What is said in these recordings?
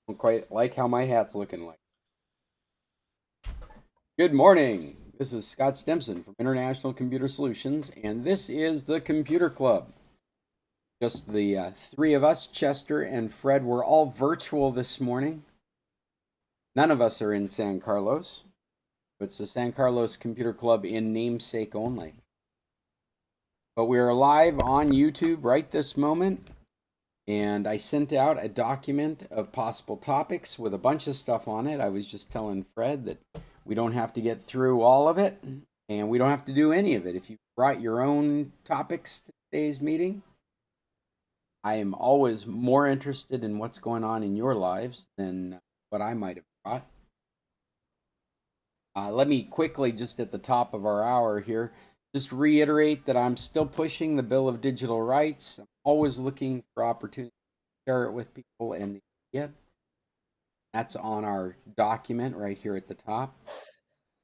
Don't quite like how my hat's looking like. Good morning. This is Scott Stimson from International Computer Solutions, and this is the Computer Club. Just the three of us, Chester and Fred, we're all virtual this morning. None of us are in San Carlos. It's the San Carlos Computer Club in namesake only. But we are live on YouTube right this moment, and I sent out a document of possible topics with a bunch of stuff on it. I was just telling Fred that we don't have to get through all of it, and we don't have to do any of it. If you brought your own topics to today's meeting, I am always more interested in what's going on in your lives than what I might have brought. Let me quickly, just at the top of our hour here, just reiterate that I'm still pushing the Bill of Digital Rights. I'm always looking for opportunities to share it with people, and that's on our document right here at the top.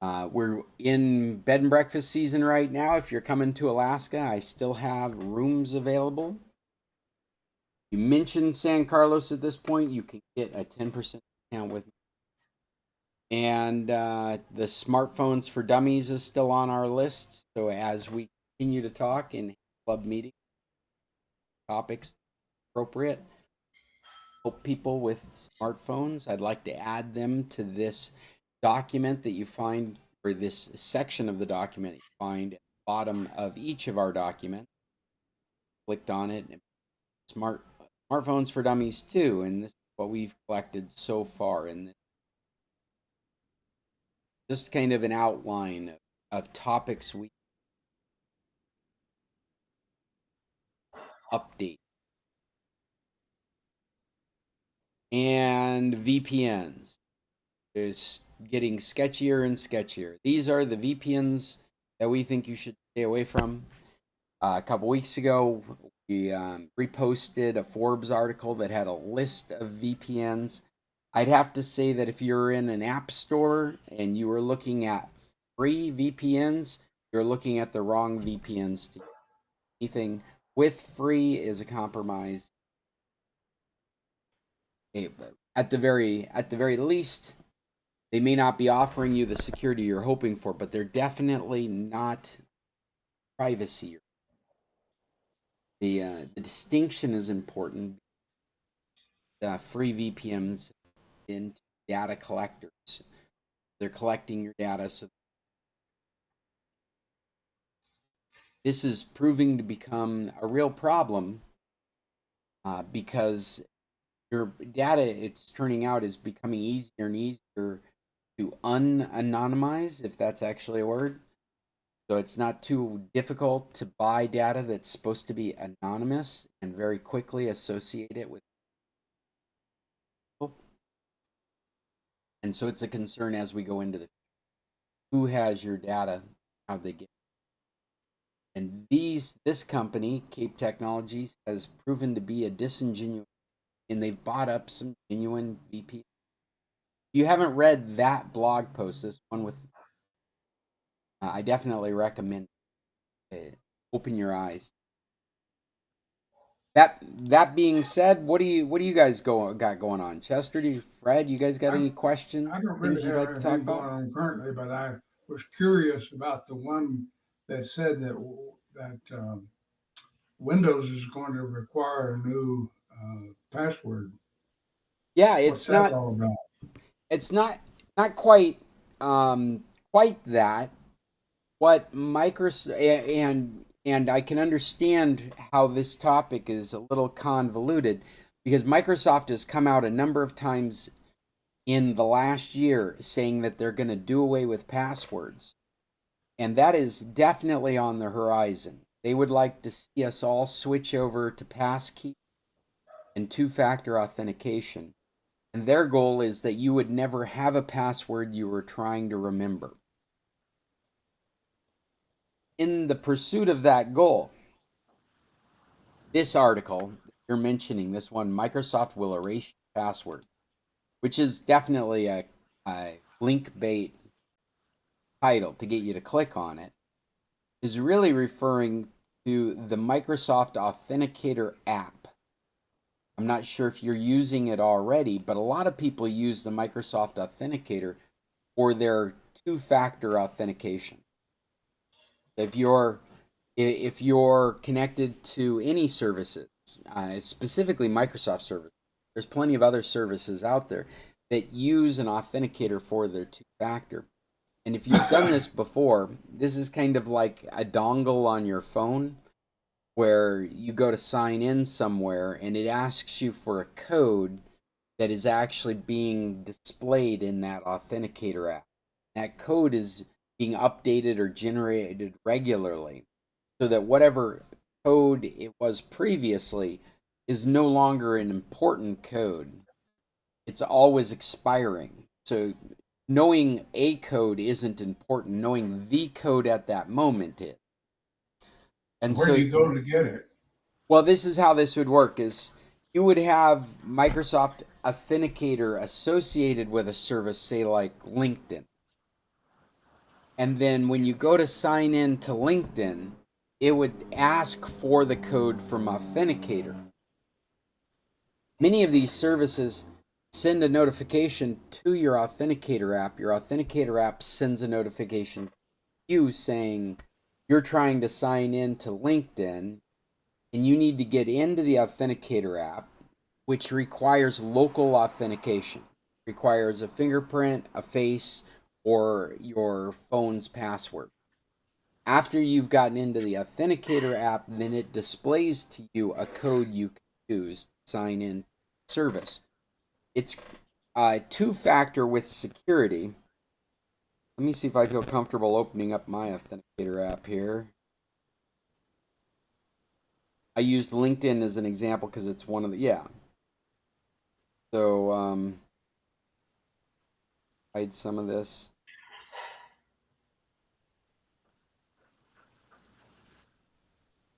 We're in bed and breakfast season right now. If you're coming to Alaska, I still have rooms available. You mentioned San Carlos at this point, you can get a 10% discount with me. And the smartphones for dummies is still on our list. So as we continue to talk in club meetings, topics appropriate, help people with smartphones, I'd like to add them to this document that you find, or this section of the document you find at the bottom of each of our documents. Clicked on it, smartphones for dummies too, and this is what we've collected so far in this. Just kind of an outline of topics we update. And VPNs is getting sketchier and sketchier. These are the VPNs that we think you should stay away from. A couple weeks ago, we reposted a Forbes article that had a list of VPNs. I'd have to say that if you're in an app store and you were looking at free VPNs, you're looking at the wrong VPNs. Anything with free is a compromise. At the very least, they may not be offering you the security you're hoping for, but they're definitely not privacy. The distinction is important. Free VPNs into data collectors. They're collecting your data. So this is proving to become a real problem because your data, it's turning out, is becoming easier and easier to unanonymize, if that's actually a word. So it's not too difficult to buy data that's supposed to be anonymous and very quickly associate it with people. And so it's a concern as we go into the who has your data, how they get. And this company, Cape Technologies, has proven to be a disingenuous, and they've bought up some genuine VP. If you haven't read that blog post, this one with, I definitely recommend open your eyes. That being said, what do you guys got going on? Chester, Fred, you guys got I, any questions, I don't really things you'd have like to talk anything about? going on currently, but I was curious about the one that said that Windows is going to require a new password. Yeah, What's that all about? it's not quite quite that. What Microsoft, and I can understand how this topic is a little convoluted because Microsoft has come out a number of times in the last year saying that they're going to do away with passwords. And that is definitely on the horizon. They would like to see us all switch over to passkey and two-factor authentication. And their goal is that you would never have a password you were trying to remember. In the pursuit of that goal, this article you're mentioning, this one, Microsoft will erase your password, which is definitely a link bait title to get you to click on it, is really referring to the Microsoft Authenticator app. I'm not sure if you're using it already, but a lot of people use the Microsoft Authenticator for their two-factor authentication. If you're connected to any services, specifically Microsoft services, there's plenty of other services out there that use an authenticator for their two-factor. And if you've done this before, this is kind of like a dongle on your phone where you go to sign in somewhere and it asks you for a code that is actually being displayed in that authenticator app. That code is being updated or generated regularly so that whatever code it was previously is no longer an important code. It's always expiring. So knowing a code isn't important. Knowing the code at that moment is. And Where do so, you go to get it? well, this is how this would work: is you would have Microsoft Authenticator associated with a service, say like LinkedIn. And then when you go to sign in to LinkedIn, it would ask for the code from Authenticator. Many of these services send a notification to your Authenticator app. Your Authenticator app sends a notification to you saying you're trying to sign in to LinkedIn and you need to get into the Authenticator app, which requires local authentication. Requires a fingerprint, a face, or your phone's password. After you've gotten into the Authenticator app, then it displays to you a code you can use to sign in service. It's two-factor with security. Let me see if I feel comfortable opening up my Authenticator app here. I used LinkedIn as an example because it's one of the, yeah. So, hide some of this.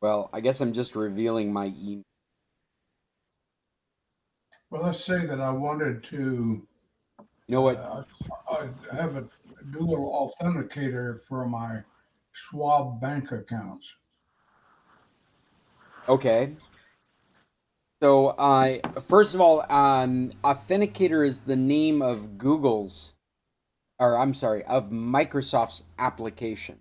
Well, I guess I'm just revealing my email. Well, let's say that I wanted to You know what? have a dual authenticator for my Schwab bank accounts. Okay. So, first of all, Authenticator is the name of Google's, or I'm sorry, of Microsoft's application.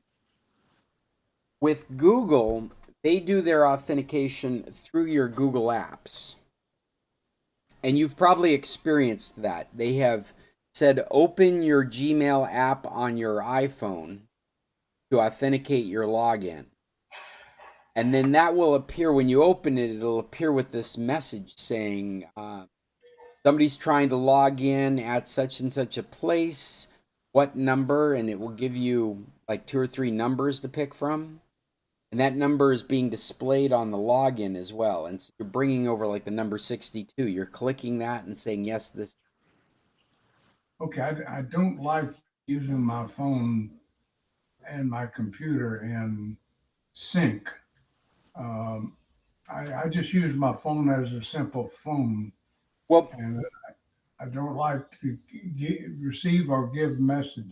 With Google, they do their authentication through your Google Apps. And you've probably experienced that. They have said open your Gmail app on your iPhone to authenticate your login. And then that will appear when you open it, it'll appear with this message saying, somebody's trying to log in at such and such a place, what number, and it will give you like 2 or 3 numbers to pick from. And that number is being displayed on the login as well. And so you're bringing over like the number 62. You're clicking that and saying, yes, this. Okay, I don't like using my phone and my computer in sync. Um, I just use my phone as a simple phone, Well, and I don't like to receive or give messages.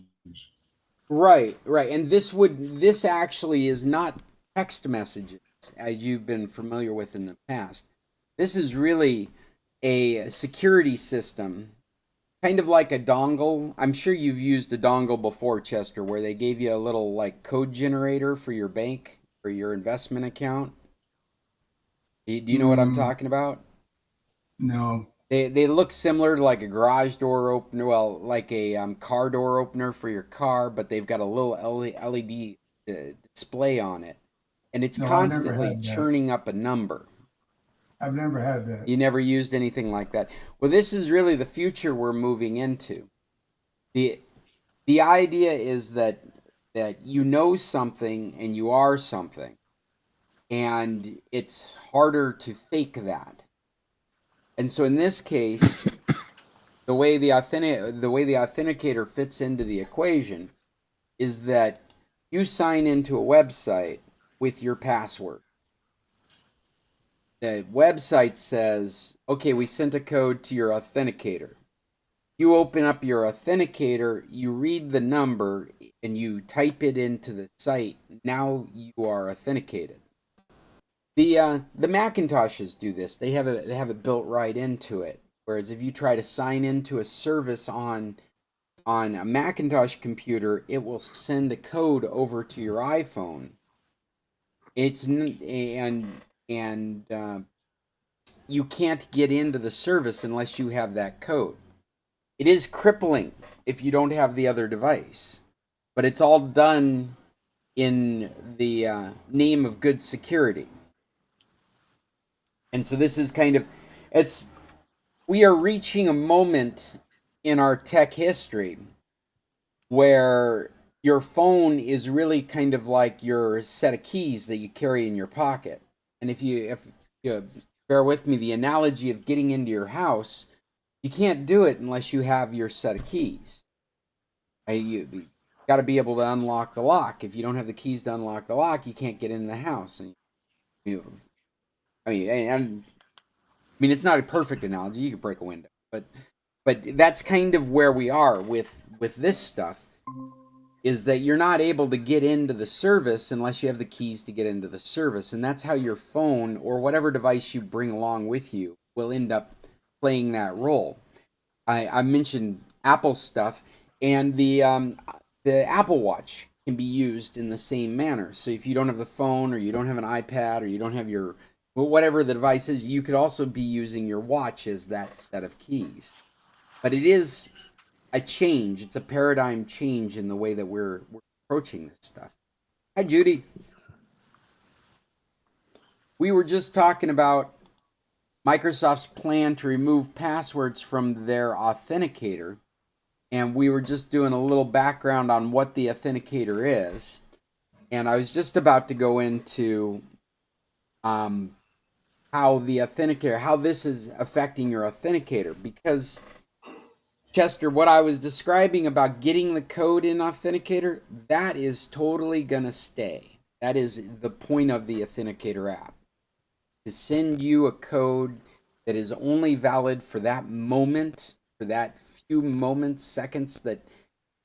right, right. And this actually is not text messages as you've been familiar with in the past. This is really a security system, kind of like a dongle. I'm sure you've used a dongle before, Chester, where they gave you a little like code generator for your bank or your investment account. Do you know what I'm Mm, talking about? no, They look similar to like a garage door opener, well, like a car door opener for your car, but they've got a little LED display on it, and it's no, I've never constantly had that. churning up a number. I've never had that. You never used anything like that. Well, this is really the future we're moving into. the The idea is that you know something and you are something, and it's harder to fake that. And so in this case, the way the authenticator fits into the equation is that you sign into a website with your password. The website says, "Okay, we sent a code to your authenticator." You open up your authenticator, you read the number, and you type it into the site. Now you are authenticated. The Macintoshes do this. They have it built right into it. Whereas if you try to sign into a service on a Macintosh computer, it will send a code over to your iPhone. It's and you can't get into the service unless you have that code. It is crippling if you don't have the other device, but it's all done in the name of good security. And so this is kind of it's we are reaching a moment in our tech history where your phone is really kind of like your set of keys that you carry in your pocket. And if you bear with me, the analogy of getting into your house, you can't do it unless you have your set of keys. You got to be able to unlock the lock. If you don't have the keys to unlock the lock, you can't get in the house. And you, I mean, it's not a perfect analogy. You could break a window, but that's kind of where we are with this stuff. Is that you're not able to get into the service unless you have the keys to get into the service, and that's how your phone or whatever device you bring along with you will end up playing that role. I mentioned Apple stuff, and the Apple Watch can be used in the same manner. So if you don't have the phone, or you don't have an iPad, or you don't have your whatever the device is, you could also be using your watch as that set of keys. But it is a change. It's a paradigm change in the way that we're approaching this stuff. Hi, Judy. We were just talking about Microsoft's plan to remove passwords from their authenticator, and we were just doing a little background on what the authenticator is. And I was just about to go into how the authenticator, how this is affecting your authenticator, because Chester, what I was describing about getting the code in Authenticator, that is totally going to stay. That is the point of the Authenticator app. To send you a code that is only valid for that moment, for that few moments, seconds that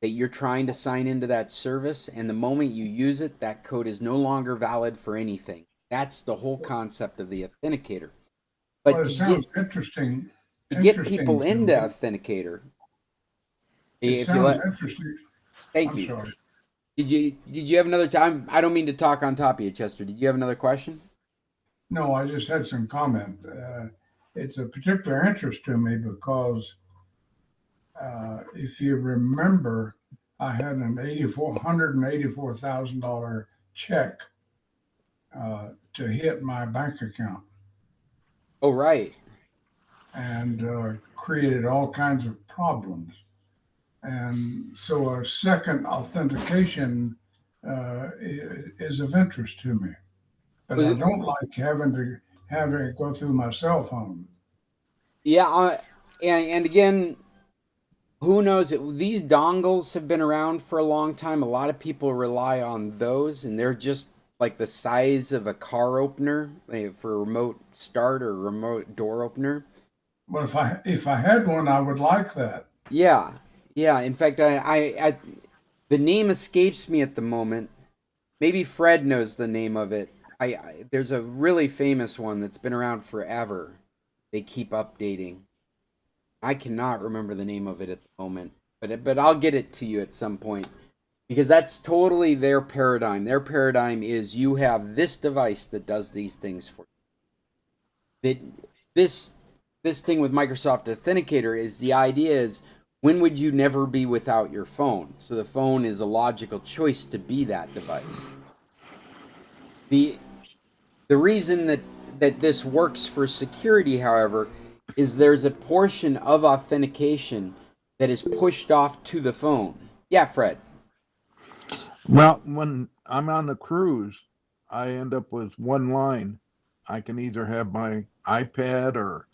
you're trying to sign into that service, and the moment you use it, that code is no longer valid for anything. That's the whole concept of the Authenticator. Well, But it sounds interesting, to get interesting people to into me. Authenticator, It if you sounds let interesting. thank I'm you. sorry. Did you have another time? I don't mean to talk on top of you, Chester. Did you have another question? No, I just had some comment. It's a particular interest to me because if you remember, I had an $184,000 check to hit my bank account Oh, right. and created all kinds of problems. And so a second authentication is of interest to me, but Was I it? don't like having it go through my cell phone. Yeah. And again, who knows? These dongles have been around for a long time. A lot of people rely on those, and they're just like the size of a car opener for a remote start or remote door opener. But if I had one, I would like that. Yeah. Yeah. In fact, I the name escapes me at the moment. Maybe Fred knows the name of it. There's a really famous one that's been around forever. They keep updating. I cannot remember the name of it at the moment, but I'll get it to you at some point because that's totally their paradigm. Their paradigm is you have this device that does these things for you. That this thing with Microsoft Authenticator is the idea is when would you never be without your phone? So the phone is a logical choice to be that device. The the reason that this works for security, however, is there's a portion of authentication that is pushed off to the phone. Yeah, Fred. Well, when I'm on the cruise, I end up with one line. I can either have my iPad or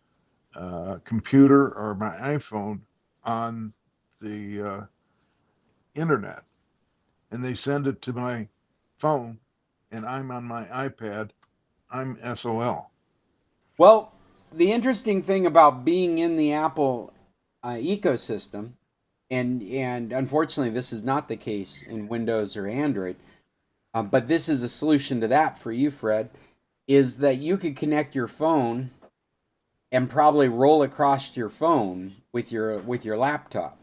computer or my iPhone on the internet, and they send it to my phone, and I'm on my iPad. I'm SOL. Well, the interesting thing about being in the Apple ecosystem, and unfortunately, this is not the case in Windows or Android, but this is a solution to that for you, Fred. is that you could connect your phone and probably roll across your phone with your laptop.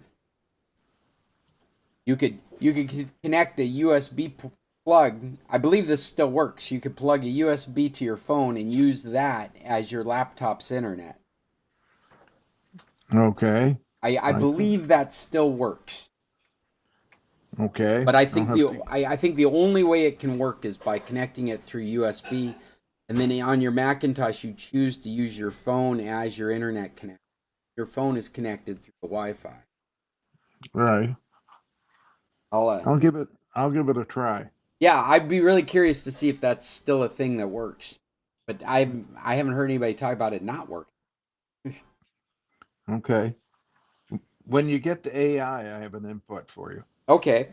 You could connect a USB plug. I believe this still works. You could plug a USB to your phone and use that as your laptop's internet. Okay. I I see. believe that still works. Okay. But I I'll think have the to. I think the only way it can work is by connecting it through USB, and then on your Macintosh you choose to use your phone as your internet connection. Your phone is connected through the Wi-Fi. Right. I'll I'll give it a try. Yeah, I'd be really curious to see if that's still a thing that works. But I haven't heard anybody talk about it not working. Okay. When you get to AI, I have an input for you. Okay.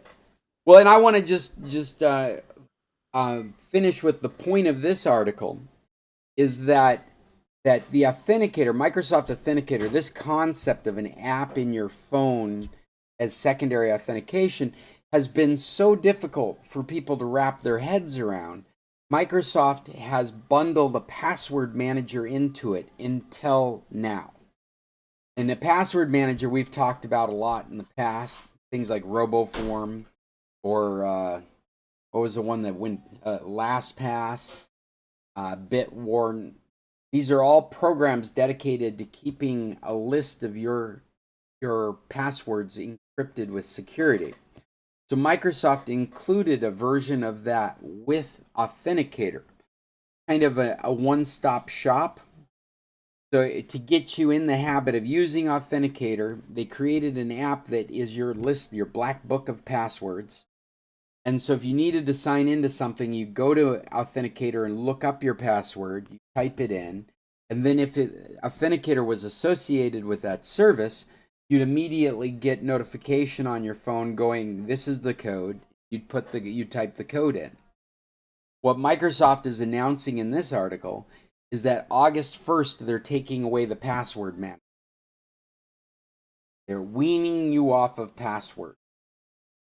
Well, and I want to just finish with the point of this article is that the authenticator, Microsoft Authenticator, this concept of an app in your phone as secondary authentication has been so difficult for people to wrap their heads around. Microsoft has bundled a password manager into it until now. And the password manager we've talked about a lot in the past, things like RoboForm or what was the one that went LastPass, Bitwarden. These are all programs dedicated to keeping a list of your passwords encrypted with security. So Microsoft included a version of that with Authenticator, kind of a one-stop shop. So to get you in the habit of using Authenticator, they created an app that is your list, your black book of passwords. And so if you needed to sign into something, you go to Authenticator and look up your password, you type it in, and then if Authenticator was associated with that service, you'd immediately get notification on your phone going, this is the code. You'd type the code in. What Microsoft is announcing in this article is that August 1st, they're taking away the password manager. They're weaning you off of password.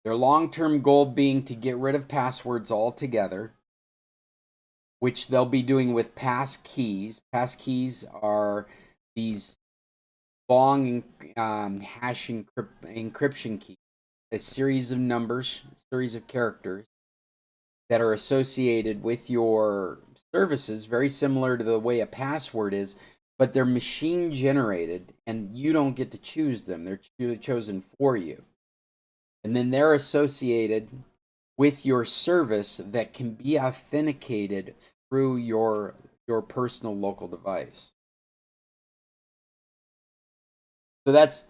Their long-term goal being to get rid of passwords altogether, which they'll be doing with pass keys. Pass keys are these long hash encryption keys, a series of numbers, a series of characters that are associated with your services, very similar to the way a password is, but they're machine generated and you don't get to choose them. They're chosen for you. And then they're associated with your service that can be authenticated through your personal local device. So that's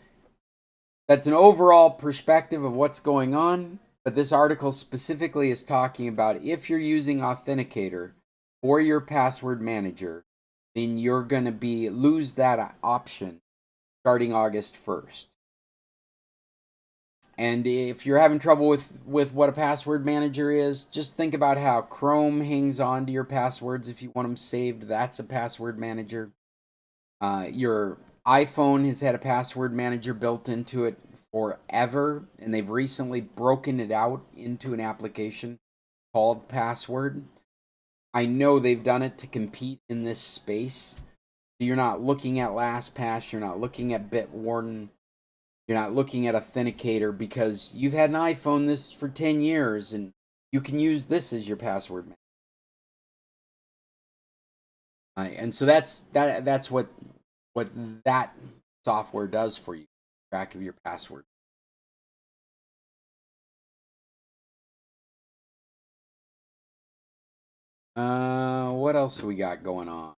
an overall perspective of what's going on, but this article specifically is talking about if you're using Authenticator for your password manager, then you're going to lose that option starting August 1st. And if you're having trouble with what a password manager is, just think about how Chrome hangs on to your passwords if you want them saved. That's a password manager. Your iPhone has had a password manager built into it forever, and they've recently broken it out into an application called Password. I know they've done it to compete in this space. So you're not looking at LastPass, you're not looking at Bitwarden, you're not looking at Authenticator because you've had an iPhone this for 10 years and you can use this as your password manager. And so that's what that software does for you, track of your password. What else we got going on?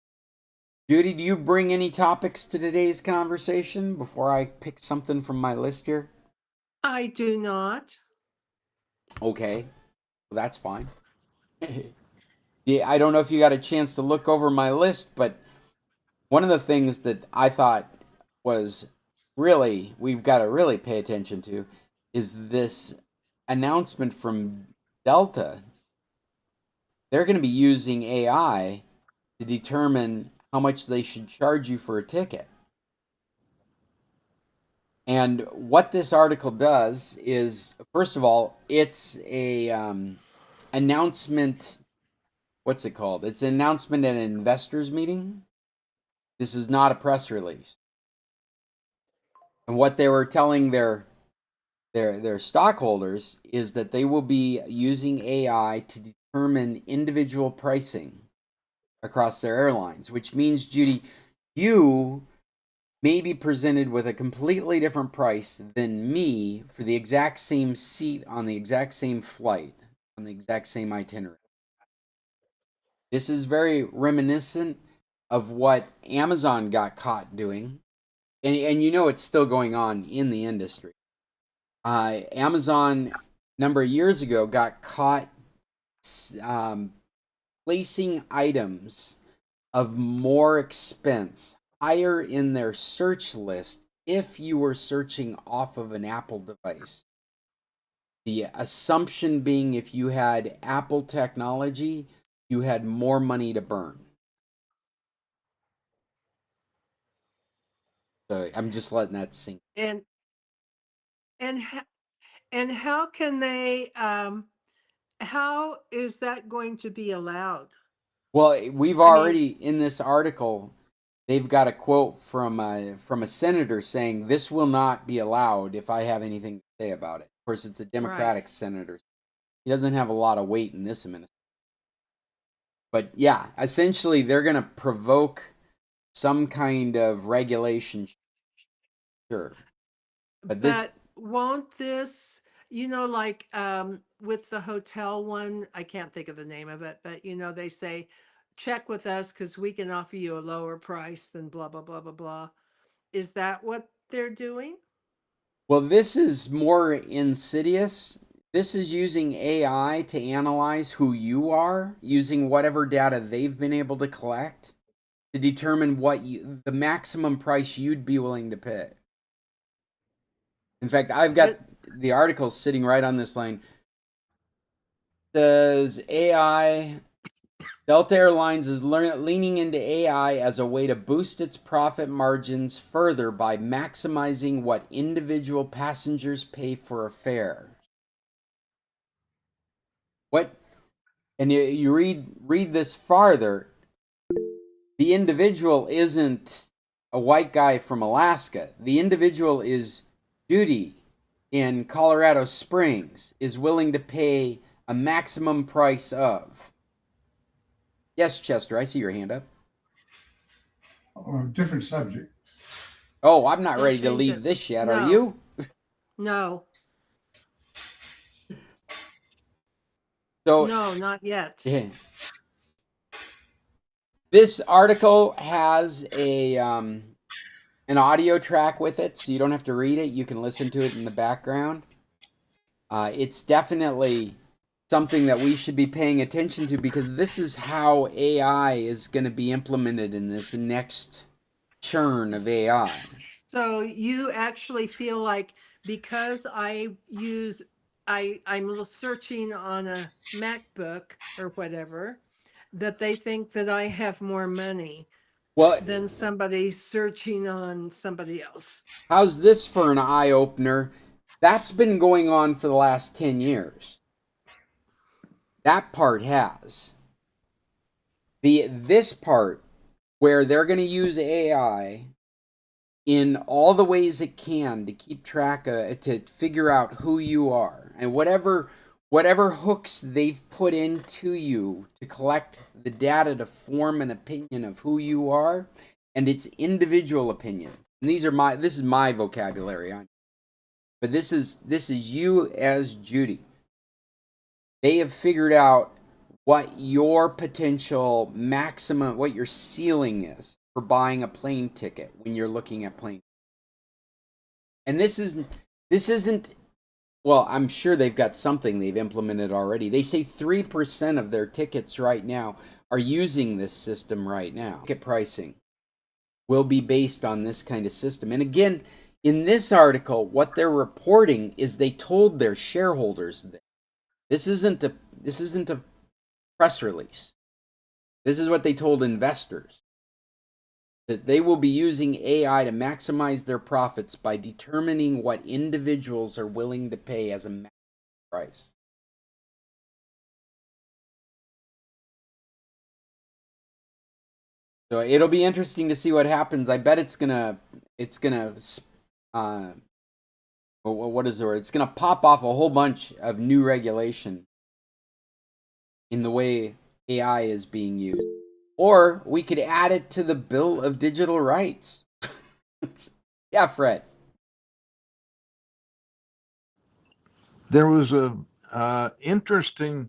Judy, do you bring any topics to today's conversation before I pick something from my list here? I do not. Okay, well, that's fine. Yeah, I don't know if you got a chance to look over my list, but one of the things that I thought was really, we've got to really pay attention to is this announcement from Delta. They're going to be using AI to determine how much they should charge you for a ticket. And what this article does is, first of all, it's a announcement what's it called? It's an announcement at an investors meeting. This is not a press release. And what they were telling their stockholders is that they will be using AI to determine individual pricing across their airlines, which means, Judy, you may be presented with a completely different price than me for the exact same seat on the exact same flight on the exact same itinerary. This is very reminiscent of what Amazon got caught doing, and you know it's still going on in the industry. Amazon, a number of years ago, got caught um, placing items of more expense higher in their search list if you were searching off of an Apple device. The assumption being if you had Apple technology, you had more money to burn. So I'm just letting that sink. And and ho- and how can they how is that going to be allowed? Well, we've I mean, already in this article, they've got a quote from a senator saying this will not be allowed if I have anything to say about it. Of course, it's a Democratic right. senator. He doesn't have a lot of weight in this administration. But yeah, essentially, they're going to provoke some kind of regulation. Sure, but this, But won't this, like with the hotel one, I can't think of the name of it, but they say check with us because we can offer you a lower price than blah blah blah blah blah. Is that what they're doing? well, this is more insidious. This is using AI to analyze who you are, using whatever data they've been able to collect to determine the maximum price you'd be willing to pay. In fact, I've got But the article sitting right on this line. It says AI Delta Airlines is leaning into AI as a way to boost its profit margins further by maximizing what individual passengers pay for a fare. What? And you read this farther. The individual isn't a white guy from Alaska. The individual is Judy in Colorado Springs is willing to pay a maximum price of. Yes, Chester, I see your hand up. Or a different subject. Oh, I'm not don't ready to change leave it. this yet. Are No, you? no, So, no, not yet. yeah. This article has a an audio track with it, so you don't have to read it. You can listen to it in the background. It's definitely something that we should be paying attention to because this is how AI is going to be implemented in this next churn of AI. So you actually feel like because I'm searching on a MacBook or whatever, that they think that I have more money Well, than somebody searching on somebody else. how's this for an eye opener? That's been going on for the last 10 years. That part has. This part where they're going to use AI in all the ways it can to keep track of to figure out who you are and whatever hooks they've put into you to collect the data to form an opinion of who you are and its individual opinions. And this is my vocabulary, but this is you as Judy. They have figured out what your potential maximum, what your ceiling is for buying a plane ticket when you're looking at plane. And this isn't well, I'm sure they've got something they've implemented already. They say 3% of their tickets right now are using this system right now. Ticket pricing will be based on this kind of system. And again, in this article, what they're reporting is they told their shareholders that this isn't a press release. This is what they told investors. That they will be using AI to maximize their profits by determining what individuals are willing to pay as a maximum price. So it'll be interesting to see what happens. I bet it's gonna uh, what is the word? It's gonna pop off a whole bunch of new regulation in the way AI is being used. Or we could add it to the Bill of Digital Rights. Yeah, Fred. There was a interesting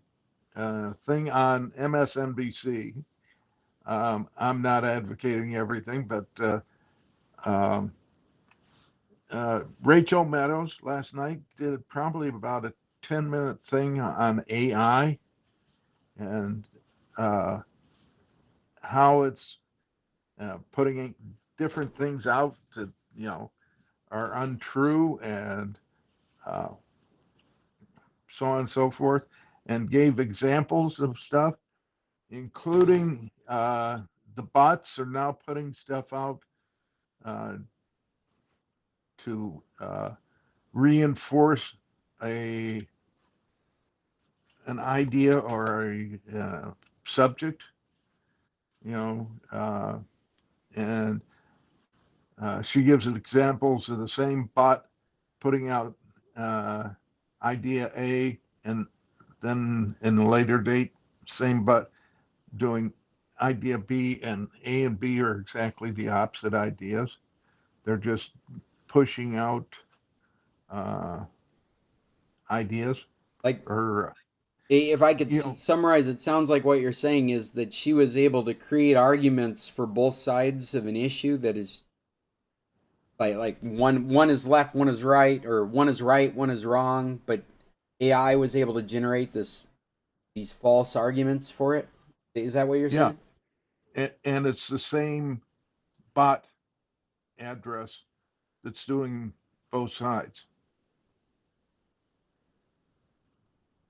thing on MSNBC. I'm not advocating everything, but um, Rachel Meadows last night did probably about a 10-minute thing on AI and uh, how it's putting different things out that are untrue and uh, so on and so forth, and gave examples of stuff, including the bots are now putting stuff out uh, to reinforce a an idea or a subject, you know, and she gives examples of the same bot putting out idea A, and then in a later date, same bot doing idea B, and A and B are exactly the opposite ideas. They're just pushing out uh, ideas Like, or if I could you know summarize, it sounds like what you're saying is that she was able to create arguments for both sides of an issue that is like one is left, one is right, or one is right, one is wrong, but AI was able to generate these false arguments for it. Is that what you're yeah, saying? and it's the same bot address that's doing both sides.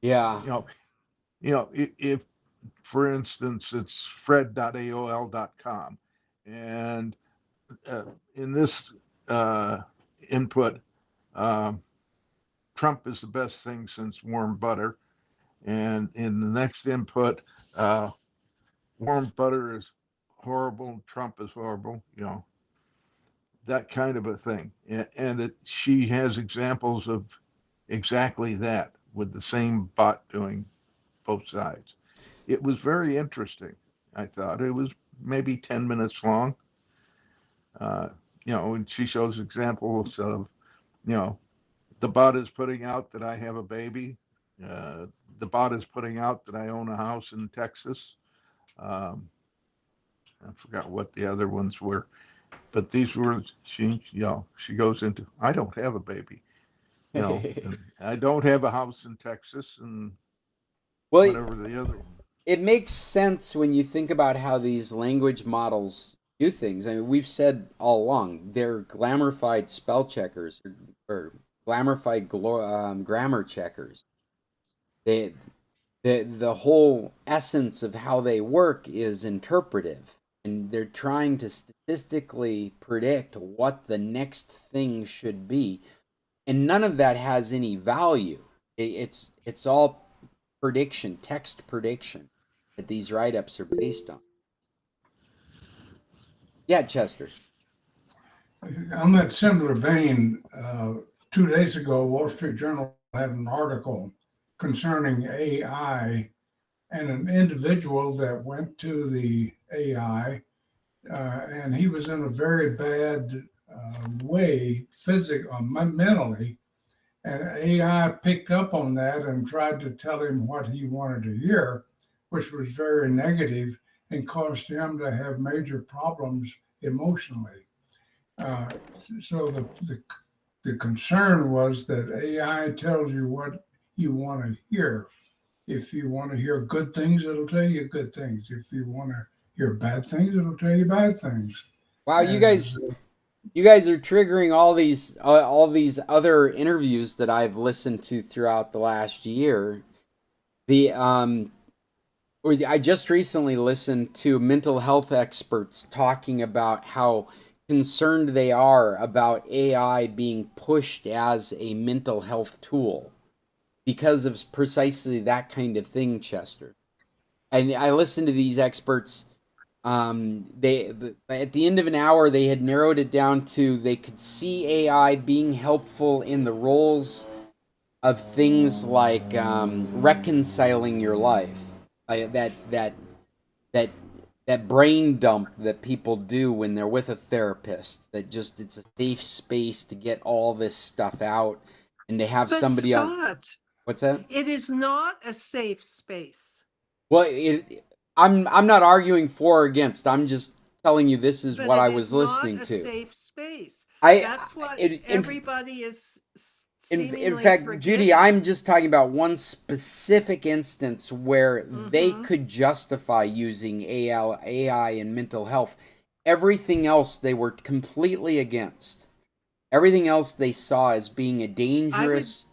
Yeah. You know, if for instance it's fred.aol.com, and in this input, um, Trump is the best thing since warm butter, and in the next input, uh, warm butter is horrible, Trump is horrible. That kind of a thing, and she has examples of exactly that with the same bot doing both sides. It was very interesting. I thought it was maybe 10 minutes long. Uh, and she shows examples of, you know, the bot is putting out that I have a baby. Uh, the bot is putting out that I own a house in Texas. Um, I forgot what the other ones were, but these were she goes into I don't have a baby, and I don't have a house in Texas, and Well, whatever the other one. it makes sense when you think about how these language models do things. I mean, we've said all along they're glamorified spell checkers or glamorified grammar checkers. They, the whole essence of how they work is interpretive, and they're trying to statistically predict what the next thing should be, and none of that has any value. It's all prediction, text prediction that these write-ups are based on. Yeah, Chester. On that similar vein, 2 days ago, Wall Street Journal had an article concerning AI and an individual that went to the AI, and he was in a very bad way, mentally, and AI picked up on that and tried to tell him what he wanted to hear, which was very negative and caused him to have major problems emotionally. Uh, so the concern was that AI tells you what you want to hear. If you want to hear good things, it'll tell you good things. If you want to hear bad things, it'll tell you bad things. Wow, And you guys are triggering all these other interviews that I've listened to throughout the last year. The I just recently listened to mental health experts talking about how concerned they are about AI being pushed as a mental health tool because of precisely that kind of thing, Chester. And I listened to these experts They at the end of an hour they had narrowed it down to they could see AI being helpful in the roles of things like reconciling your life, that that brain dump that people do when they're with a therapist. That just it's a safe space to get all this stuff out and to have But somebody on. Scott, What's that? it is not a safe space. Well, I'm not arguing for or against. I'm just telling you this is But what it I is was not listening a to. safe space. I That's what in everybody is in seemingly fact, Judy, forgetting. I'm just talking about one specific instance where they Mm-hmm. could justify using AI in mental health. Everything else they were completely against. Everything else they saw as being a I would dangerous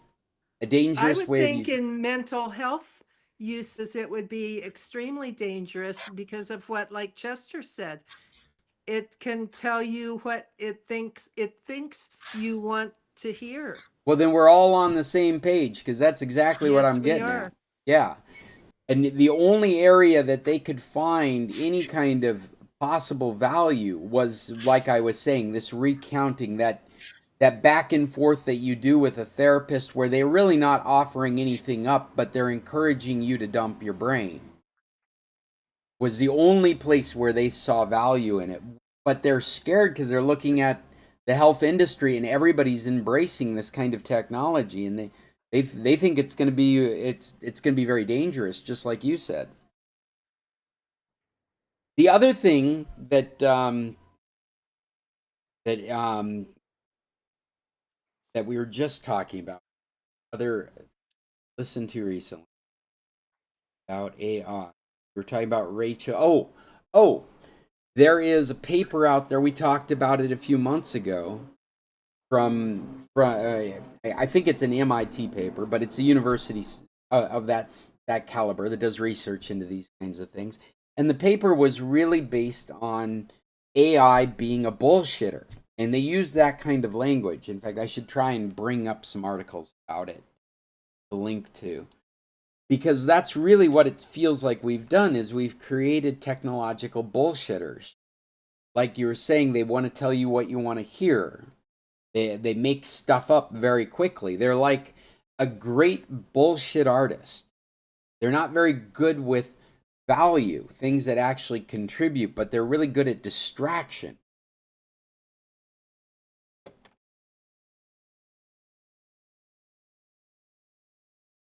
way of think using. in mental health uses it would be extremely dangerous because of what, like Chester said, it can tell you what it thinks you want to hear. Well, then we're all on the same page because that's exactly what Yes, I'm we getting at. are. Yeah. And the only area that they could find any kind of possible value was, like I was saying, this recounting, that back and forth that you do with a therapist where they're really not offering anything up, but they're encouraging you to dump your brain, was the only place where they saw value in it. But they're scared because they're looking at the health industry and everybody's embracing this kind of technology, and they think it's going to be it's going to be very dangerous, just like you said. The other thing that that we were just talking about, other listened to recently about AI. We were talking about Rachel. Oh, there is a paper out there. We talked about it a few months ago from I think it's an MIT paper, but it's a university of that caliber that does research into these kinds of things. And the paper was really based on AI being a bullshitter, and they used that kind of language. In fact, I should try and bring up some articles about it to link to, because that's really what it feels like we've done is we've created technological bullshitters. Like you were saying, they want to tell you what you want to hear. They make stuff up very quickly. They're like a great bullshit artist. They're not very good with value, things that actually contribute, but they're really good at distraction.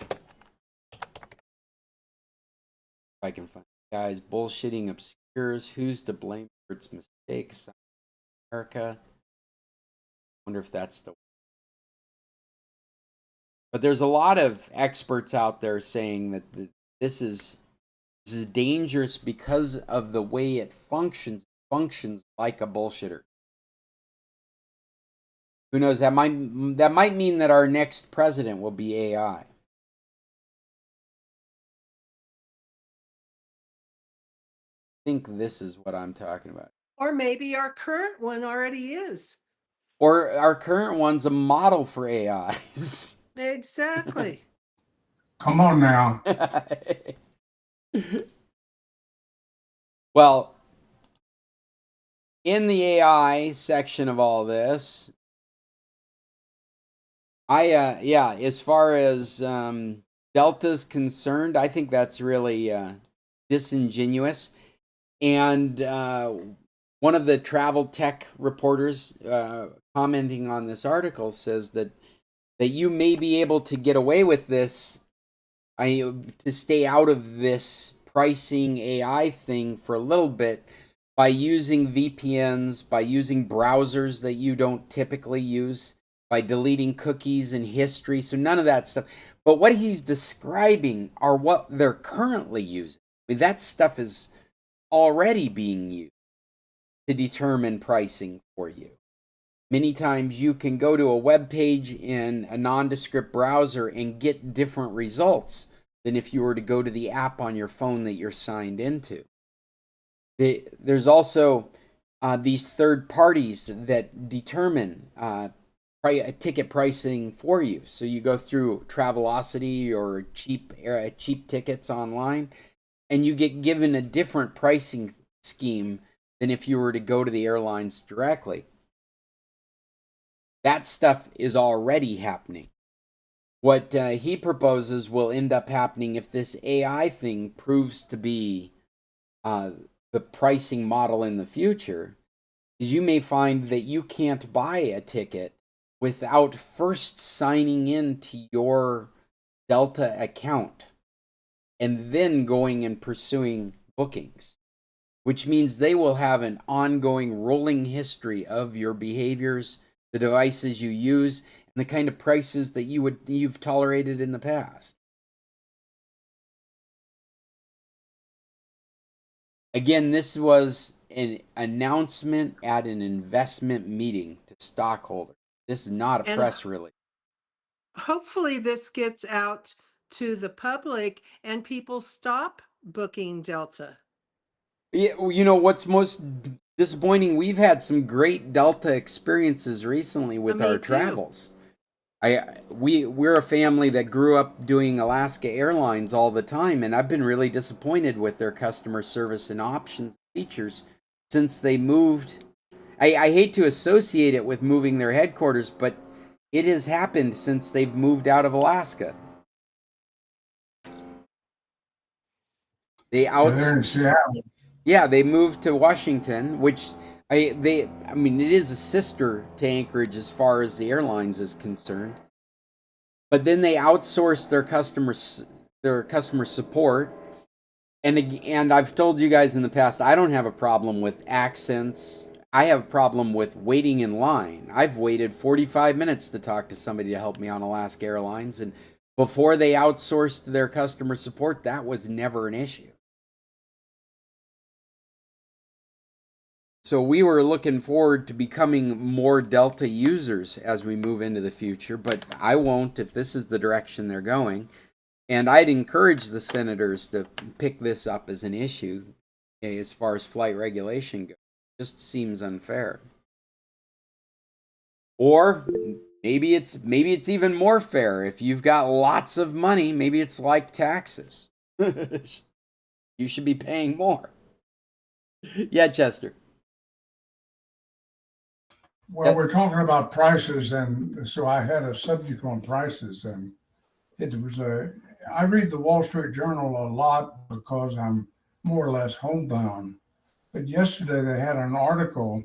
If I can find guys bullshitting obscures, who's to blame for its mistakes? America. Wonder if that's the. But there's a lot of experts out there saying that this is this is dangerous because of the way it functions like a bullshitter. Who knows? That might mean that our next president will be AI. I think this is what I'm talking about. Or maybe our current one already is. Or our current one's a model for AIs. Exactly. Come on now. Well, in the AI section of all this, yeah, as far as Delta's concerned, I think that's really disingenuous. And one of the travel tech reporters commenting on this article says that you may be able to get away with this, to stay out of this pricing AI thing for a little bit by using VPNs, by using browsers that you don't typically use, by deleting cookies and history. So none of that stuff. But what he's describing are what they're currently using. I mean, that stuff is already being used to determine pricing for you. Many times you can go to a web page in a nondescript browser and get different results than if you were to go to the app on your phone that you're signed into. There's also these third parties that determine ticket pricing for you. So you go through Travelocity or cheap tickets online, and you get given a different pricing scheme than if you were to go to the airlines directly. That stuff is already happening. What he proposes will end up happening if this AI thing proves to be the pricing model in the future, is you may find that you can't buy a ticket without first signing in to your Delta account and then going and pursuing bookings, which means they will have an ongoing rolling history of your behaviors, the devices you use, and the kind of prices that you've tolerated in the past. Again, this was an announcement at an investment meeting to stockholders. This is not a And press release. hopefully this gets out to the public and people stop booking Delta. Yeah, you know what's most disappointing? We've had some great Delta experiences recently with Me our too. travels. We're a family that grew up doing Alaska Airlines all the time, and I've been really disappointed with their customer service and options features since they moved. I hate to associate it with moving their headquarters, but it has happened since they've moved out of Alaska. They They're in Seattle. Yeah, they moved to Washington, which I mean it is a sister to Anchorage as far as the airlines is concerned. But then they outsourced their customer support. And I've told you guys in the past, I don't have a problem with accents. I have a problem with waiting in line. I've waited 45 minutes to talk to somebody to help me on Alaska Airlines, and before they outsourced their customer support, that was never an issue. So we were looking forward to becoming more Delta users as we move into the future, but I won't if this is the direction they're going. And I'd encourage the senators to pick this up as an issue as far as flight regulation goes. It just seems unfair. Or maybe it's even more fair. If you've got lots of money, maybe it's like taxes. You should be paying more. Yeah, Chester. Well, we're talking about prices, and so I had a subject on prices, and it was I read the Wall Street Journal a lot because I'm more or less homebound. But yesterday they had an article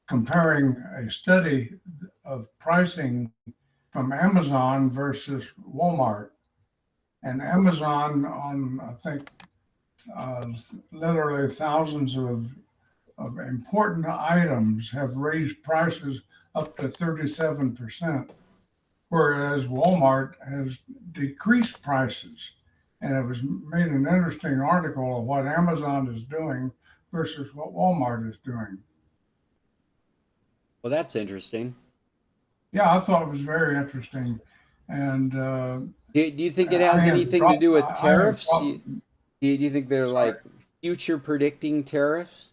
comparing a study of pricing from Amazon versus Walmart. And Amazon on, I think, literally thousands of important items have raised prices up to 37%, whereas Walmart has decreased prices. And it was made an interesting article of what Amazon is doing versus what Walmart is doing. Well, that's interesting. Yeah, I thought it was very interesting. And Do you think it has anything to do with I have tariffs? dropped, Do you think they're sorry. like future predicting tariffs?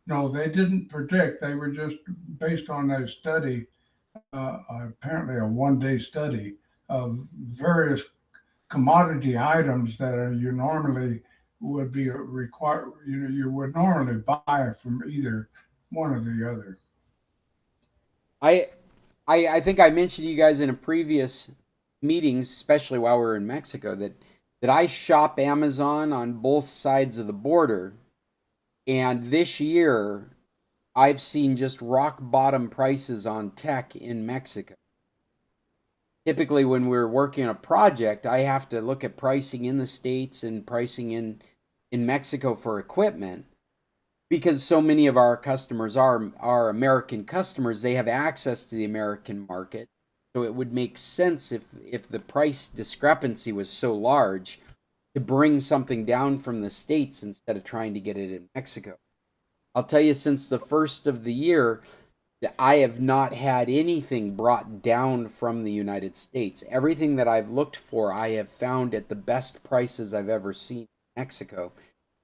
No, they didn't predict. They were just based on a study, apparently a 1 day study of various commodity items that you normally would be required, you would normally buy from either one or the other. I I think I mentioned to you guys in a previous meetings, especially while we were in Mexico, that I shop Amazon on both sides of the border, and this year I've seen just rock bottom prices on tech in Mexico. Typically, when we're working on a project, I have to look at pricing in the States and pricing in Mexico for equipment because so many of our customers are American customers. They have access to the American market. So it would make sense if the price discrepancy was so large to bring something down from the States instead of trying to get it in Mexico. I'll tell you, since the first of the year, I have not had anything brought down from the United States. Everything that I've looked for, I have found at the best prices I've ever seen in Mexico.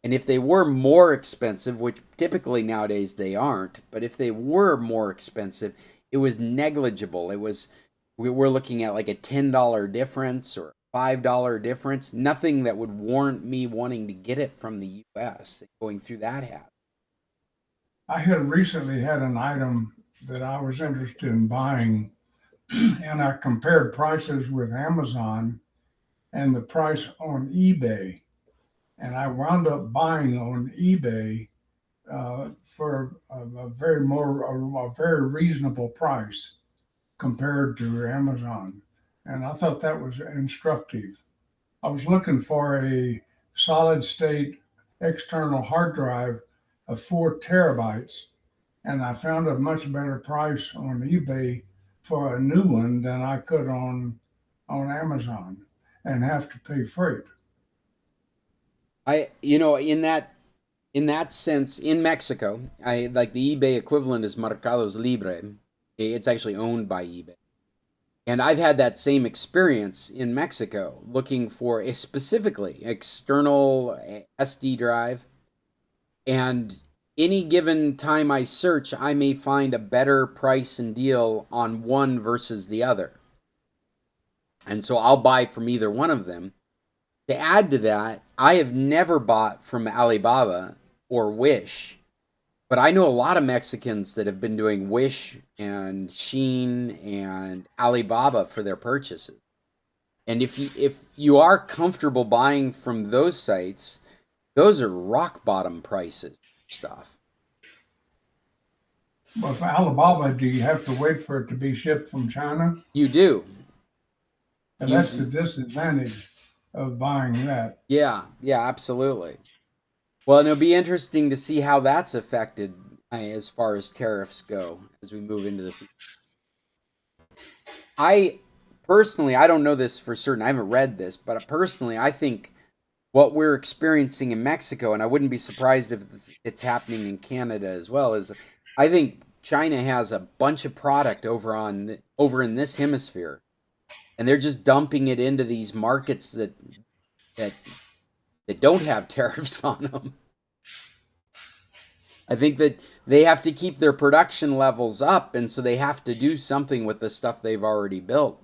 And if they were more expensive, which typically nowadays they aren't, but if they were more expensive, it was negligible. We were looking at like a $10 difference or $5 difference, nothing that would warrant me wanting to get it from the US, going through that hassle. I had recently had an item that I was interested in buying, and I compared prices with Amazon and the price on eBay. And I wound up buying on eBay for a very reasonable price compared to Amazon. And I thought that was instructive. I was looking for a solid state external hard drive of 4 terabytes, and I found a much better price on eBay for a new one than I could on Amazon and have to pay freight. In that sense, in Mexico, I like the eBay equivalent is Mercados Libre. It's actually owned by eBay. And I've had that same experience in Mexico looking for a specifically external SD drive. And any given time I search, I may find a better price and deal on one versus the other. And so I'll buy from either one of them. To add to that, I have never bought from Alibaba or Wish, but I know a lot of Mexicans that have been doing Wish and Shein and Alibaba for their purchases. And if you are comfortable buying from those sites, those are rock bottom prices stuff. But for Alibaba, do you have to wait for it to be shipped from China? You do. And that's the disadvantage of buying that. Yeah, absolutely. Well, and it'll be interesting to see how that's affected as far as tariffs go as we move into the future. I don't know this for certain. I haven't read this, but personally, I think what we're experiencing in Mexico, and I wouldn't be surprised if it's happening in Canada as well, is I think China has a bunch of product over in this hemisphere, and they're just dumping it into these markets that don't have tariffs on them. I think that they have to keep their production levels up, and so they have to do something with the stuff they've already built.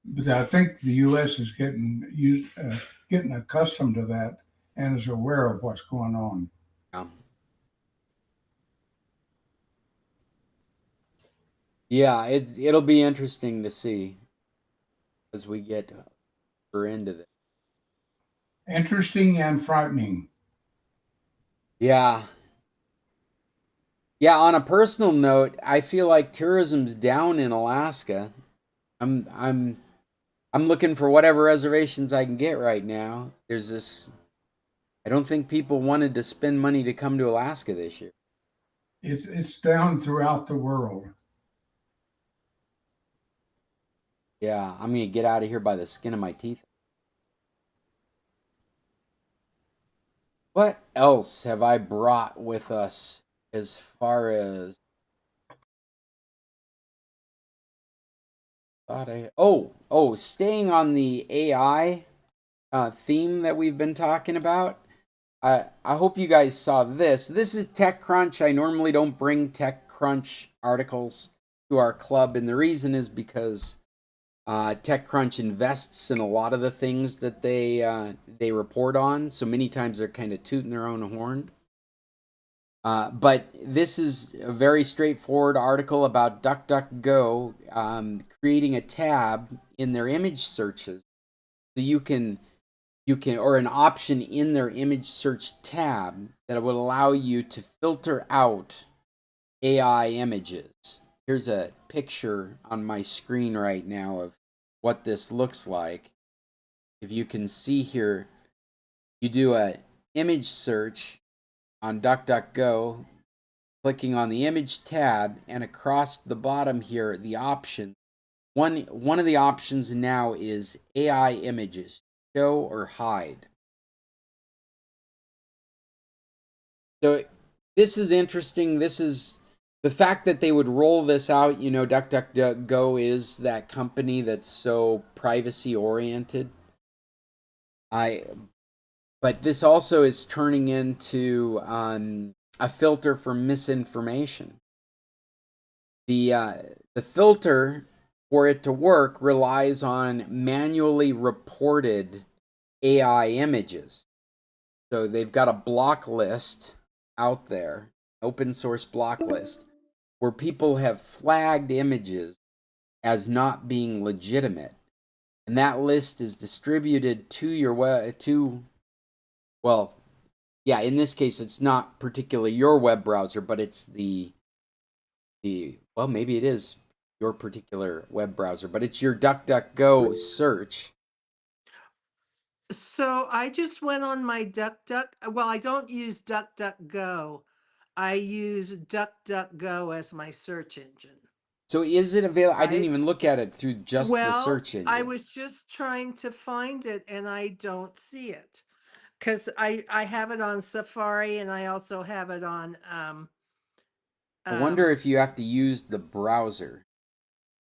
But I think the U.S. is getting accustomed to that and is aware of what's going on. Yeah, it'll be interesting to see as we get into this. Interesting and frightening. Yeah. Yeah, on a personal note, I feel like tourism's down in Alaska. I'm looking for whatever reservations I can get right now. There's this I don't think people wanted to spend money to come to Alaska this year. It's down throughout the world. Yeah, I'm going to get out of here by the skin of my teeth. What else have I brought with us as far as staying on the AI theme that we've been talking about. I hope you guys saw this. This is TechCrunch. I normally don't bring TechCrunch articles to our club, and the reason is because TechCrunch invests in a lot of the things that they report on. So many times they're kind of tooting their own horn. But this is a very straightforward article about DuckDuckGo creating a tab in their image searches, so you can, or an option in their image search tab that would allow you to filter out AI images. Here's a picture on my screen right now of what this looks like. If you can see here, you do an image search on DuckDuckGo, clicking on the image tab, and across the bottom here, the option. One of the options now is AI images, show or hide. So this is interesting. This is the fact that they would roll this out. You know, DuckDuckGo is that company that's so privacy oriented. But this also is turning into a filter for misinformation. The filter for it to work relies on manually reported AI images. So they've got a block list out there, open source block list, where people have flagged images as not being legitimate. And that list is distributed to your in this case it's not particularly your web browser, but it's maybe it is your particular web browser, but it's your DuckDuckGo search. So I just went on my well, I don't use DuckDuckGo. I use DuckDuckGo as my search engine, So is it available? I didn't right? even look at it through just the Well, search I engine. was just trying to find it and I don't see it. Because I have it on Safari and I also have it on I wonder um if you have to use the browser.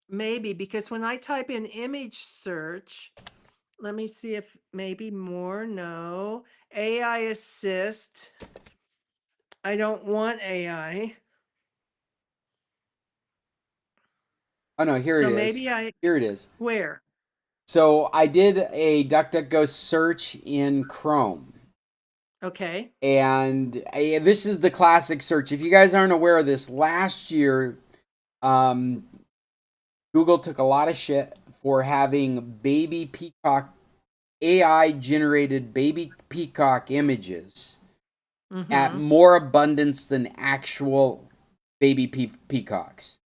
maybe because when I type in image search, let me see if maybe more. No. AI assist. I don't want AI. Oh no, here So it maybe is. I Here it is. where? So I did a DuckDuckGo search in Chrome. Okay. And this is the classic search. If you guys aren't aware of this, last year, Google took a lot of shit for having baby peacock, AI generated baby peacock images at Mm-hmm. more abundance than actual baby peacocks.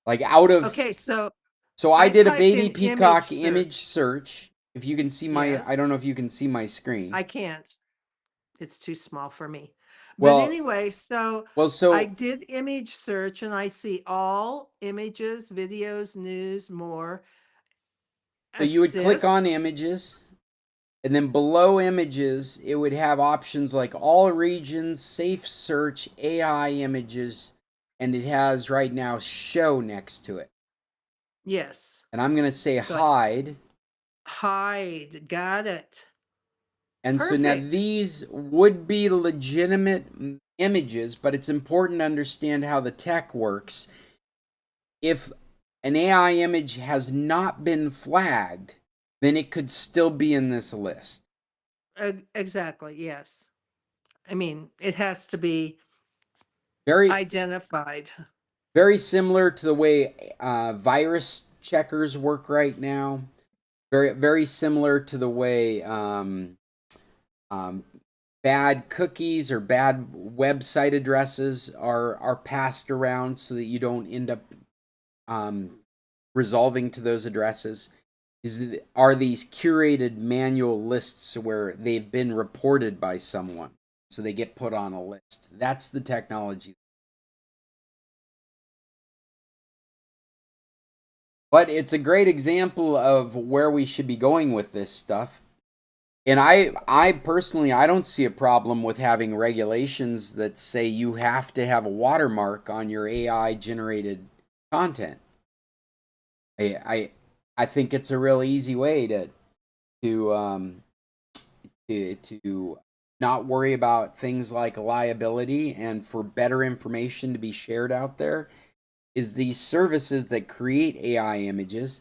Like out of, Okay, so so I I did a typed baby in peacock image image search. search. If you can see I Yes. don't know if you can see my screen. I can't. It's too small for me. But Well, anyway, so I so did image search and I see all images, videos, news, more, you would click on assist. images, and then below images, it would have options like all regions, safe search, AI images, and it has right now show next to it. Yes. And I'm going to say So I hide. hide. Got it. And so now Perfect. these would be legitimate images, but it's important to understand how the tech works. If an AI image has not been flagged, then it could still be in this list. Exactly. Yes. I mean, it has to be Very, identified. very similar to the way virus checkers work right now. Very, very similar to the way um, bad cookies or bad website addresses are passed around so that you don't end up resolving to those addresses. Are these curated manual lists where they've been reported by someone, so they get put on a list? That's the technology. But it's a great example of where we should be going with this stuff. And I personally, I don't see a problem with having regulations that say you have to have a watermark on your AI generated content. I think it's a real easy way to to not worry about things like liability, and for better information to be shared out there is these services that create AI images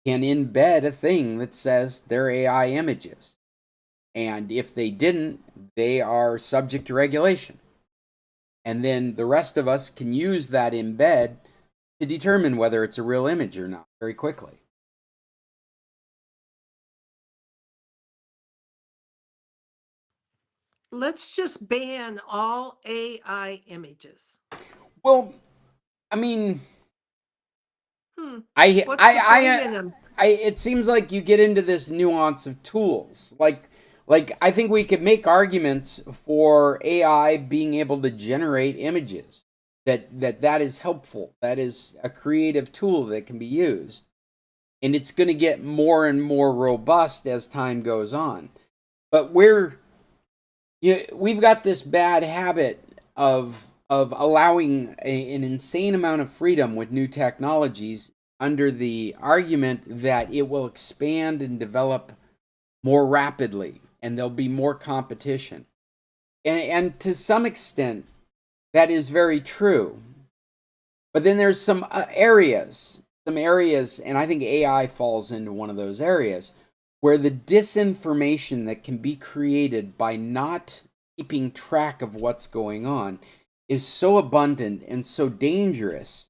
can embed a thing that says they're AI images. And if they didn't, they are subject to regulation. And then the rest of us can use that embed to determine whether it's a real image or not very quickly. Let's just ban all AI images. Well, I mean, Hmm. I, What's the point I, in them? it seems like you get into this nuance of tools. Like I think we could make arguments for AI being able to generate images. That is helpful. That is a creative tool that can be used. And it's going to get more and more robust as time goes on. But we've got this bad habit of allowing an insane amount of freedom with new technologies under the argument that it will expand and develop more rapidly and there'll be more competition. And to some extent, that is very true. But then there's some areas some areas, and I think AI falls into one of those areas, where the disinformation that can be created by not keeping track of what's going on is so abundant and so dangerous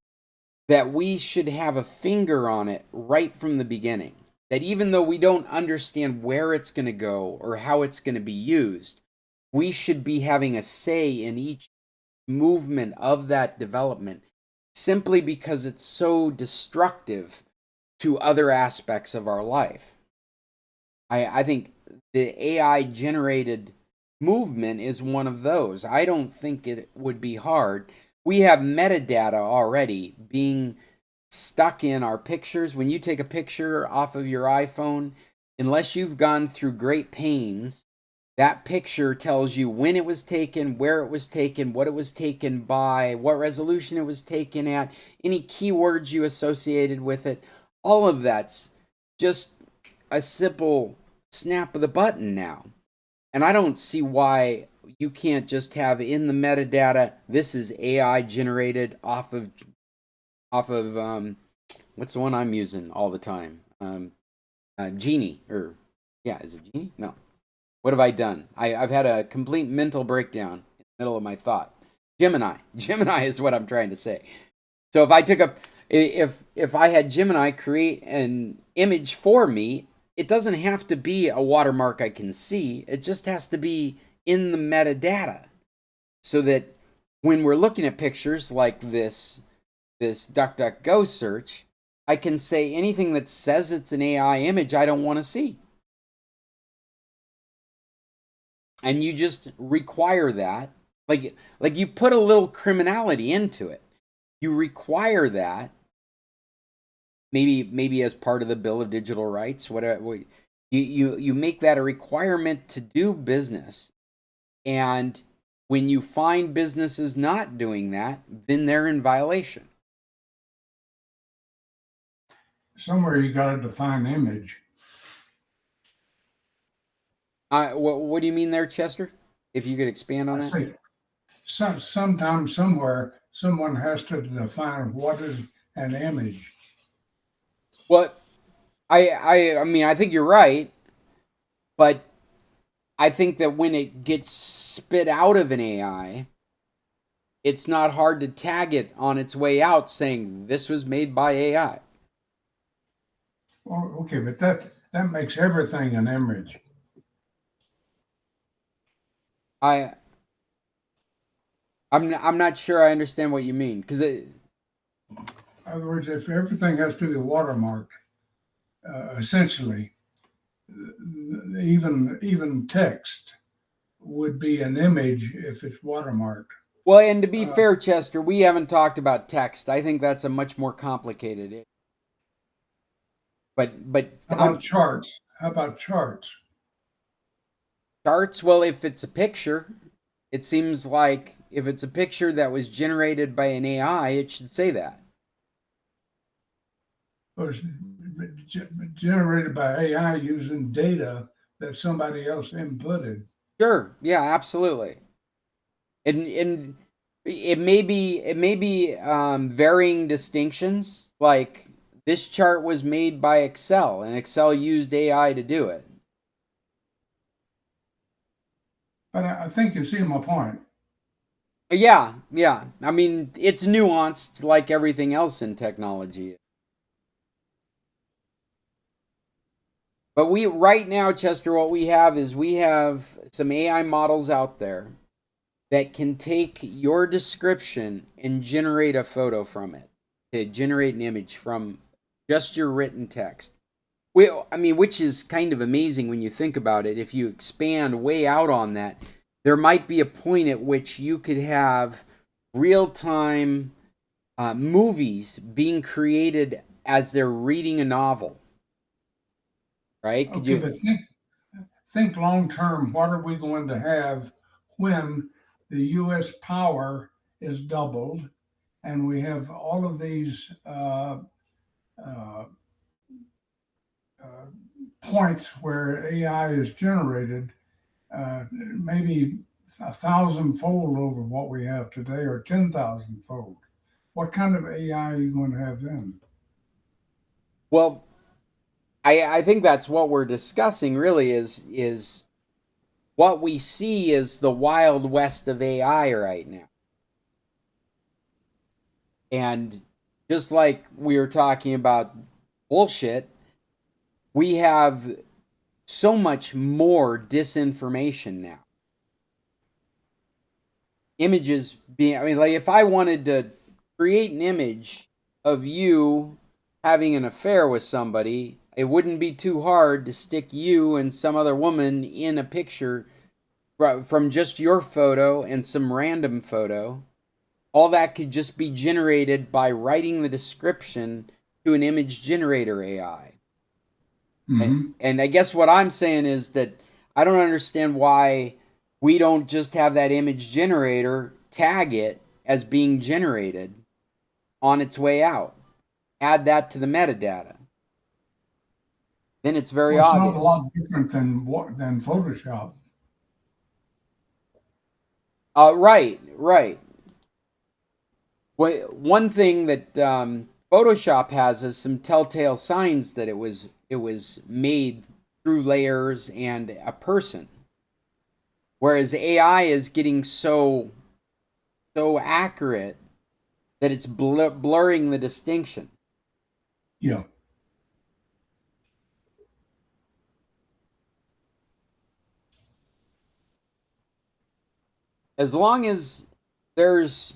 that we should have a finger on it right from the beginning. That even though we don't understand where it's going to go or how it's going to be used, we should be having a say in each movement of that development, simply because it's so destructive to other aspects of our life. I think the AI generated movement is one of those. I don't think it would be hard. We have metadata already being stuck in our pictures. When you take a picture off of your iPhone, unless you've gone through great pains, that picture tells you when it was taken, where it was taken, what it was taken by, what resolution it was taken at, any keywords you associated with it. All of that's just a simple snap of the button now. And I don't see why you can't just have in the metadata, this is AI generated off of what's the one I'm using all the time? Genie, or yeah, is it Genie? No. What have I done? I've had a complete mental breakdown in the middle of my thought. Gemini. Gemini is what I'm trying to say. So if I took a, if I had Gemini create an image for me, it doesn't have to be a watermark I can see. It just has to be in the metadata, so that when we're looking at pictures like this DuckDuckGo search, I can say anything that says it's an AI image I don't want to see. And you just require that, like you put a little criminality into it. You require that, maybe as part of the Bill of Digital Rights, whatever. You make that a requirement to do business. And when you find businesses not doing that, then they're in violation. Somewhere you got to define image. What do you mean there, Chester? If you could expand on I that. say, sometime, somewhere, someone has to define what is an image. Well, I mean, I think you're right, but I think that when it gets spit out of an AI, it's not hard to tag it on its way out saying this was made by AI. Well, okay, but that makes everything an image. I I'm not sure I understand what you mean, because In other words, if everything has to be watermarked, essentially, even text would be an image if it's watermarked. well, and to be Uh, fair, Chester, we haven't talked about text. I think that's a much more complicated issue. But how about charts? How about charts? charts, well, if it's a picture, it seems like if it's a picture that was generated by an AI, it should say that. Was generated by AI using data that somebody else inputted. Sure, yeah, absolutely. And it may be varying distinctions. Like this chart was made by Excel, and Excel used AI to do it. But I think you see my point. Yeah, yeah. I mean, it's nuanced like everything else in technology. But we right now, Chester, what we have is we have some AI models out there that can take your description and generate a photo from it, to generate an image from just your written text. I mean, which is kind of amazing when you think about it. If you expand way out on that, there might be a point at which you could have real time movies being created as they're reading a novel, right? Could Okay, you? but think long term. What are we going to have when the U.S. power is doubled and we have all of these uh, points where AI is generated, maybe 1,000-fold over what we have today, or 10,000-fold. What kind of AI are you going to have then? Well, I think that's what we're discussing really is what we see is the wild west of AI right now. And just like we were talking about bullshit, we have so much more disinformation now. Images being, I mean, like if I wanted to create an image of you having an affair with somebody, it wouldn't be too hard to stick you and some other woman in a picture from just your photo and some random photo. All that could just be generated by writing the description to an image generator AI. Hmm. And I guess what I'm saying is that I don't understand why we don't just have that image generator tag it as being generated on its way out. Add that to the metadata. Then it's very Well, it's not a obvious. lot different than Photoshop. Right. One thing that Photoshop has is some telltale signs that it was made through layers and a person, whereas AI is getting so accurate that it's blurring the distinction. Yeah. As long as there's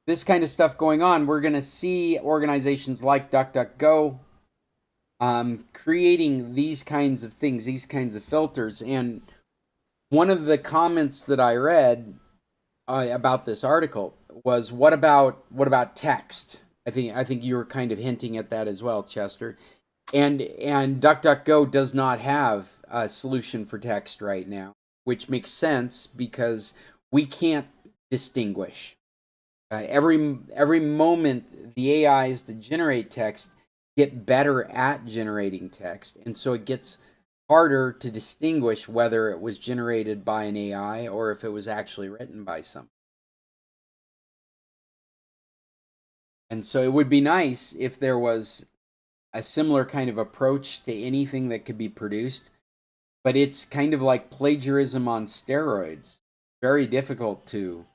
this kind of stuff going on, we're going to see organizations like DuckDuckGo creating these kinds of things, these kinds of filters. And one of the comments that I read about this article was, "What about text?" I think you were kind of hinting at that as well, Chester. And DuckDuckGo does not have a solution for text right now, which makes sense because we can't distinguish. Every moment the AIs that generate text get better at generating text, and so it gets harder to distinguish whether it was generated by an AI or if it was actually written by someone. And so it would be nice if there was a similar kind of approach to anything that could be produced, but it's kind of like plagiarism on steroids. Very difficult to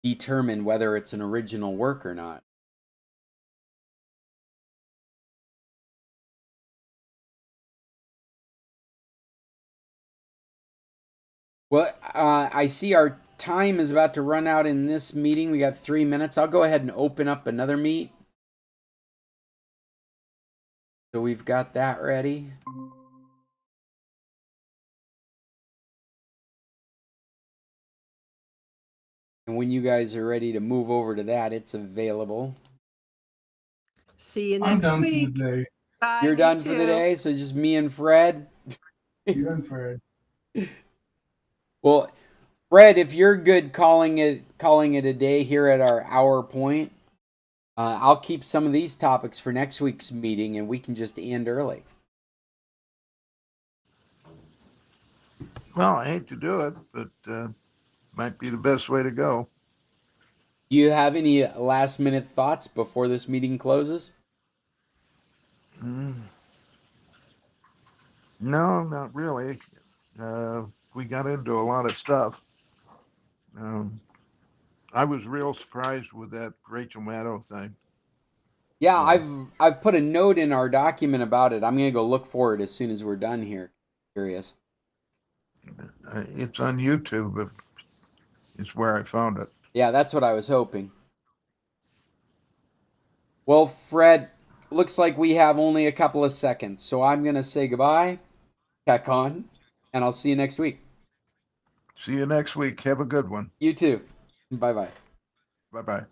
determine whether it's an original work or not. Well, I see our time is about to run out in this meeting. We got 3 minutes. I'll go ahead and open up another meet. So we've got that ready. And when you guys are ready to move over to that, it's available. See you I'm next done for the week. day. Bye, You're me done for the too. day, so just me and Fred. You done, Fred? Well, Fred, if you're good calling it a day here at our hour point, I'll keep some of these topics for next week's meeting, and we can just end early. Well, I hate to do it, but might be the best way to go. Do you have any last minute thoughts before this meeting closes? Mm, no, not really. We got into a lot of stuff. Um, I was real surprised with that Rachel Maddow thing. Yeah, So I've put a note in our document about it. I'm gonna go look for it as soon as we're done here. Curious. it's on YouTube. But it's where I found it. Yeah, that's what I was hoping. Well, Fred, looks like we have only a couple of seconds, so I'm gonna say goodbye, tack on, and I'll see you next week. See you next week. Have a good one. You too. Bye bye. Bye bye.